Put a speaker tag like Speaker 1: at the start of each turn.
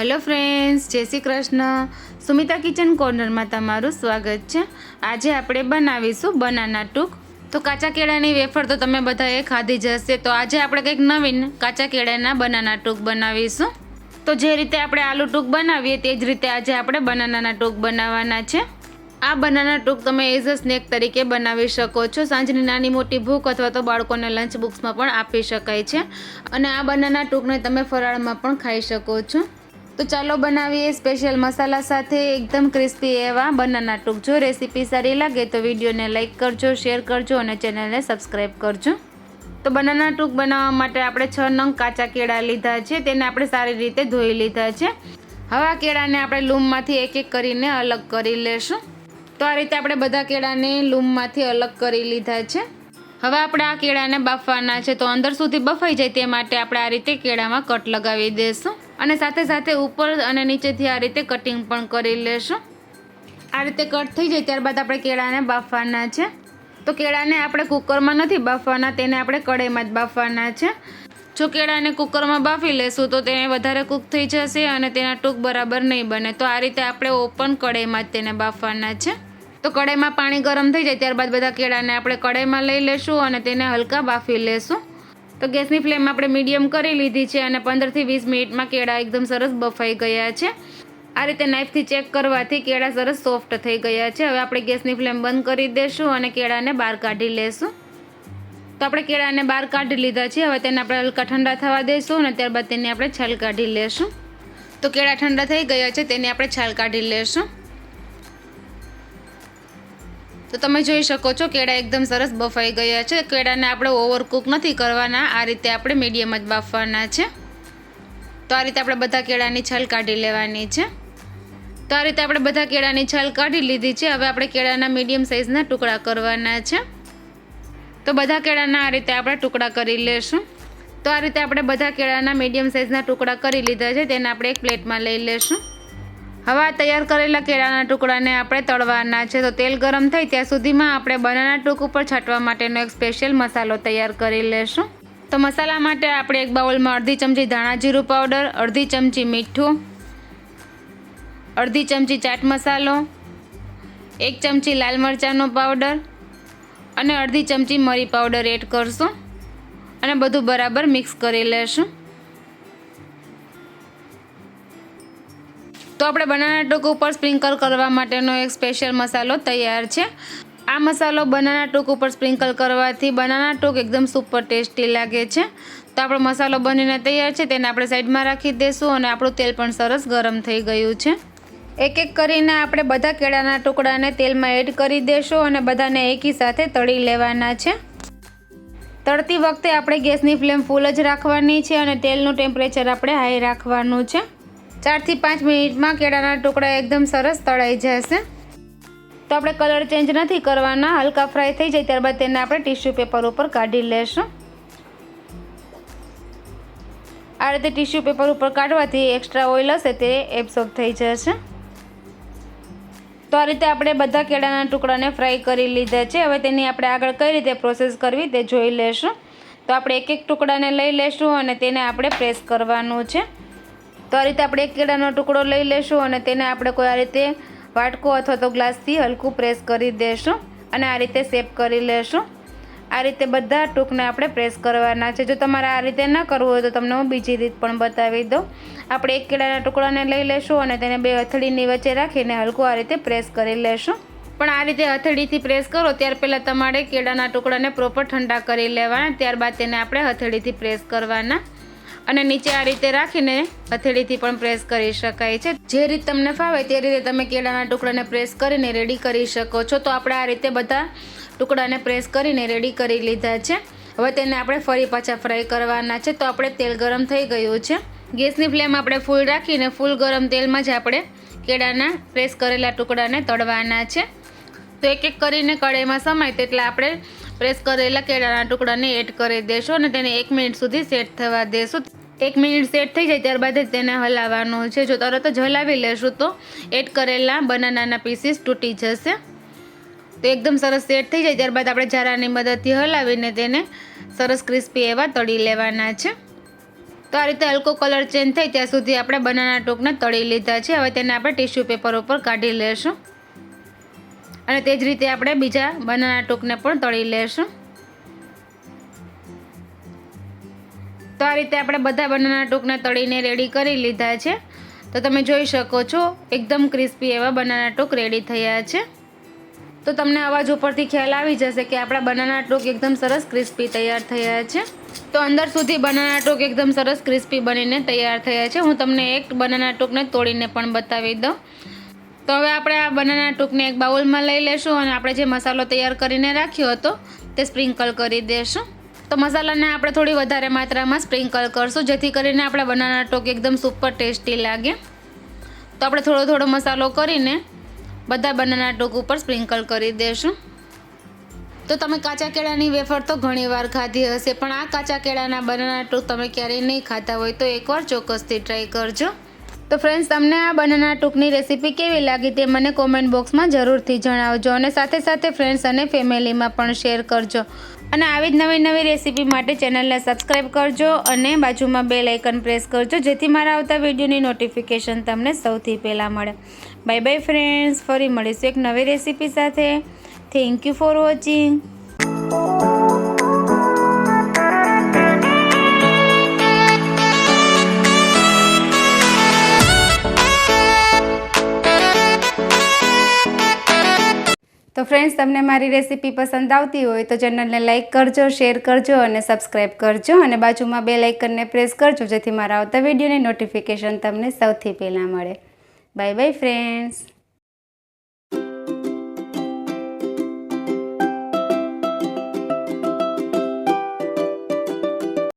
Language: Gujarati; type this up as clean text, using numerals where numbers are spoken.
Speaker 1: हेलो फ्रेंड्स, जय श्री कृष्ण। सुमिता किचन कॉर्नर में तमारुं स्वागत है। आज आपणे बनावीशुं बनाना टूक। तो काचा केळानी वेफर तो तमे बधाए खाधी ज हशे, तो आज आपणे कंईक नवीन काचा केळाना बनाना टूक बनावीशुं। तो जे रीते आपणे आलू टूक बनावीए ते ज रीते आज आपणे बनाना टूक बनाववाना छे। आ बनाना टूक तमे एज अ स्नेक तरीके बनावी शको छो। सांजनी नानी मोटी भूख अथवा तो बाळकोने लंच बोक्समां पण आपी शकाय छे अने आ बनाना टूकने तमे फराळमां पण खाई शको छो। तो चलो बनावीए स्पेशल मसाला साथे एकदम क्रिस्पी एवा बनाना टूक। जो रेसिपी सारी लगे तो वीडियो ने लाइक करजो, शेर करजो और चेनल ने सब्सक्राइब करजो। तो बनाना टूक बनाववा माटे आपणे 6 नंग काचा केळा लीधा छे, तेने आपणे सारी रीते धोई लीधा छे। हवे आ केळाने आपणे लूममांथी एक एक करीने अलग करी लेशुं। तो आ रीते आपणे बधा केळाने लूममांथी अलग करी लीधा छे। हवे आपणे आ केळाने बाफवाना छे, तो अंदर सुधी बफाई जाय ते माटे आपणे आ रीते केळामां कट लगावी देशुं અને સાથે સાથે ઉપર અને નીચેથી આ રીતે કટિંગ પણ કરી લેશું। આ રીતે કટ થઈ જાય ત્યારબાદ આપણે કેળાને બાફવાના છે। તો કેળાને આપણે કુકરમાં નથી બાફવાના, તેને આપણે કઢાઈમાં જ બાફવાના છે। જો કેળાને કુકરમાં બાફી લેશું તો તેને વધારે કૂક થઈ જશે અને તેના ટૂક બરાબર નહીં બને। તો આ રીતે આપણે ઓપન કઢાઈમાં જ તેને બાફવાના છે। તો કઢાઈમાં પાણી ગરમ થઈ જાય ત્યારબાદ બધા કેળાને આપણે કઢાઈમાં લઈ લેશું અને તેને હલકા બાફી લેશું। तो गैसनी फ्लेम આપણે મીડિયમ કરી લીધી છે અને 15 થી 20 મિનિટમાં કેળા એકદમ સરસ બફાઈ ગયા છે। આ રીતે નાઈફથી ચેક કરવાથી કેળા સરસ સોફ્ટ થઈ ગયા છે। હવે આપણે ગેસની ફ્લેમ બંધ કરી દેશું અને કેળાને બહાર કાઢી લેશું। તો આપણે કેળાને બહાર કાઢી લીધા છે। હવે તેને આપણે હલકા ઠંડા થવા દઈશું અને ત્યારબાદ તેની આપણે છાલ કાઢી લેશું। તો કેળા ઠંડા થઈ ગયા છે, તેની આપણે છાલ કાઢી લેશું। तो તમે જોઈ શકો છો કેળા એકદમ સરસ બફાઈ ગયા છે। કેળાને આપણે ઓવરકુક નથી કરવાના, આ રીતે આપણે મીડિયમ જ બાફવાના છે। તો આ રીતે આપણે બધા કેળાની છાલ કાઢી લેવાની છે। તો આ રીતે આપણે બધા કેળાની છાલ કાઢી લીધી છે। હવે આપણે કેળાના મીડિયમ સાઇઝના ટુકડા કરવાના છે। તો બધા કેળાના આ રીતે આપણે ટુકડા કરી લેશું। તો આ રીતે આપણે બધા કેળાના મીડિયમ સાઇઝના ટુકડા કરી લીધા છે, તેને આપણે એક પ્લેટમાં લઈ લેશું। હવે આ તૈયાર કરેલા કેળાના ટુકડાને આપણે તળવાના છે। તો તેલ ગરમ થાય ત્યાં સુધીમાં આપણે બનાના ટૂક ઉપર છાંટવા માટેનો એક સ્પેશિયલ મસાલો તૈયાર કરી લેશું। તો મસાલા માટે આપણે એક બાઉલમાં અડધી ચમચી ધાણા જીરું પાવડર, અડધી ચમચી મીઠું, અડધી ચમચી ચાટ મસાલો, 1 ચમચી લાલ મરચાંનો પાવડર અને અડધી ચમચી મરી પાવડર એડ કરશું અને બધું બરાબર મિક્સ કરી લેશું। તો આપણે બનાના ટૂક ઉપર સ્પ્રિંકલ કરવા માટેનો એક સ્પેશિયલ મસાલો તૈયાર છે। આ મસાલો બનાના ટૂક ઉપર સ્પ્રિંકલ કરવાથી બનાના ટૂક એકદમ સુપર ટેસ્ટી લાગે છે। તો આપણો મસાલો બનીને તૈયાર છે, તેને આપણે સાઈડમાં રાખી દઈશું અને આપણું તેલ પણ સરસ ગરમ થઈ ગયું છે। એક એક કરીને આપણે બધા કેળાના ટુકડાને તેલમાં એડ કરી દઈશું અને બધાને એકી સાથે તળી લેવાના છે। તળતી વખતે આપણે ગેસની ફ્લેમ ફૂલ જ રાખવાની છે અને તેલનું ટેમ્પરેચર આપણે હાઈ રાખવાનું છે। 4 થી 5 મિનિટમાં કેળાના ટુકડા એકદમ સરસ તળાઈ જશે। તો આપણે કલર ચેન્જ નથી કરવાના, હલકા ફ્રાય થઈ જાય ત્યારબાદ તેને આપણે ટીશ્યુ પેપર ઉપર કાઢી લેશું। આ રીતે ટીશ્યુ પેપર ઉપર કાઢવાથી એક્સ્ટ્રા ઓઇલ હશે તે એબ્સોર્બ થઈ જશે। તો આ રીતે આપણે બધા કેળાના ટુકડાને ફ્રાય કરી લીધા છે। હવે તેની આપણે આગળ કઈ રીતે પ્રોસેસ કરવી તે જોઈ લેશું। તો આપણે એક એક ટુકડાને લઈ લેશું અને તેને આપણે પ્રેસ કરવાનું છે। તો આ રીતે આપણે એક કેળાનો ટુકડો લઈ લેશું અને તેને આપણે કોઈ આ રીતે વાટકો અથવા તો ગ્લાસથી હલકું પ્રેસ કરી દેશું અને આ રીતે શેપ કરી લેશું। આ રીતે બધા ટૂંકને આપણે પ્રેસ કરવાના છે। જો તમારે આ રીતે ન કરવું હોય તો તમને હું બીજી રીત પણ બતાવી દઉં। આપણે એક કેળાના ટુકડાને લઈ લેશું અને તેને બે હથેળીની વચ્ચે રાખીને હલકું આ રીતે પ્રેસ કરી લેશું। પણ આ રીતે હથેળીથી પ્રેસ કરો ત્યાર પહેલાં તમારે કેળાના ટુકડાને પ્રોપર ઠંડા કરી લેવાના, ત્યારબાદ તેને આપણે હથેળીથી પ્રેસ કરવાના અને નીચે આ રીતે રાખીને હથેળીથી પણ પ્રેસ કરી શકાય છે। જે રીત તમને ફાવે તે રીતે તમે કેળાના ટુકડાને પ્રેસ કરીને રેડી કરી શકો છો। તો આપણે આ રીતે બધા ટુકડાને પ્રેસ કરીને રેડી કરી લીધા છે। હવે તેને આપણે ફરી પાછા ફ્રાય કરવાના છે। તો આપણે તેલ ગરમ થઈ ગયું છે, ગેસની ફ્લેમ આપણે ફૂલ રાખીને ફૂલ ગરમ તેલમાં જ આપણે કેળાના પ્રેસ કરેલા ટુકડાને તળવાના છે। તો એક એક કરીને કઢાઈમાં સમાય તેટલા આપણે પ્રેસ કરેલા કેળાના ટુકડાને એડ કરી દેશું અને તેને 1 મિનિટ સુધી સેટ થવા દેશું। 1 મિનિટ સેટ થઈ જાય ત્યારબાદ જ તેને હલાવવાનું છે। જો તરત જ હલાવી લેશું તો એડ કરેલા બનાનાના પીસીસ તૂટી જશે। તો એકદમ સરસ સેટ થઈ જાય ત્યારબાદ આપણે જારાની મદદથી હલાવીને તેને સરસ ક્રિસ્પી એવા તળી લેવાના છે। તો આ રીતે હલકો કલર ચેન્જ થાય ત્યાં સુધી આપણે બનાના ટોકને તળી લીધા છે. હવે તેને આપણે ટિશ્યુ પેપર ઉપર કાઢી લેશું અને તે જ રીતે આપણે બીજા બનાના ટોકને પણ તળી લેશું. તો આ રીતે આપણે બધા બનાના ટોકને તળીને રેડી કરી લીધા છે. તો તમે જોઈ શકો છો એકદમ ક્રિસ્પી એવા બનાના ટોક રેડી થયા છે. તો તમને અવાજ ઉપરથી ખ્યાલ આવી જશે કે આપણા બનાના ટોક એકદમ સરસ ક્રિસ્પી તૈયાર થયા છે. તો અંદર સુધી બનાના ટોક એકદમ સરસ ક્રિસ્પી બનીને તૈયાર થયા છે. હું તમને એક બનાના ટોકને તોડીને પણ બતાવી દઉં. તો હવે આપણે આ બનાના ટોકને એક બાઉલમાં લઈ લેશું અને આપણે જે મસાલો તૈયાર કરીને રાખ્યો હતો તે સ્પ્રિંકલ કરી દેશું. તો મસાલાને આપણે થોડી વધારે માત્રામાં સ્પ્રિંકલ કરશું જેથી કરીને આપણા બનાના ટોક એકદમ સુપર ટેસ્ટી લાગે. તો આપણે થોડો થોડો મસાલો કરીને બધા બનાના ટોક ઉપર સ્પ્રિંકલ કરી દેશું. તો તમે કાચા કેળાની વેફર તો ઘણીવાર ખાધી હશે, પણ આ કાચા કેળાના બનાના ટોક તમે ક્યારેય નહીં ખાતા હોય તો એકવાર ચોક્કસથી ટ્રાય કરજો. તો ફ્રેન્ડ્સ, તમને આ બનાના ટોકની રેસીપી કેવી લાગી તે મને કોમેન્ટ બોક્સમાં જરૂરથી જણાવજો અને સાથે સાથે ફ્રેન્ડ્સ અને ફેમિલીમાં પણ શેર કરજો. અને આવી જ નવી નવી રેસીપી માટે ચેનલને સબસ્ક્રાઈબ કરજો અને બાજુમાં બેલ આઇકન પ્રેસ કરજો જેથી મારા આવતા વિડીયોની નોટિફિકેશન તમને સૌથી પહેલાં મળે. બાય બાય ફ્રેન્ડ્સ, ફરી મળીશું એક નવી રેસીપી સાથે. Thank you for watching. તો ફ્રેન્ડ્સ, તમને મારી રેસીપી પસંદ આવતી હોય તો ચેનલને લાઇક કરજો, શેર કરજો અને સબસ્ક્રાઈબ કરજો અને બાજુમાં બેલ આઇકનને પ્રેસ કરજો જેથી મારા આવતા વિડીયોની નોટિફિકેશન તમને સૌથી પહેલાં મળે. Bye bye friends.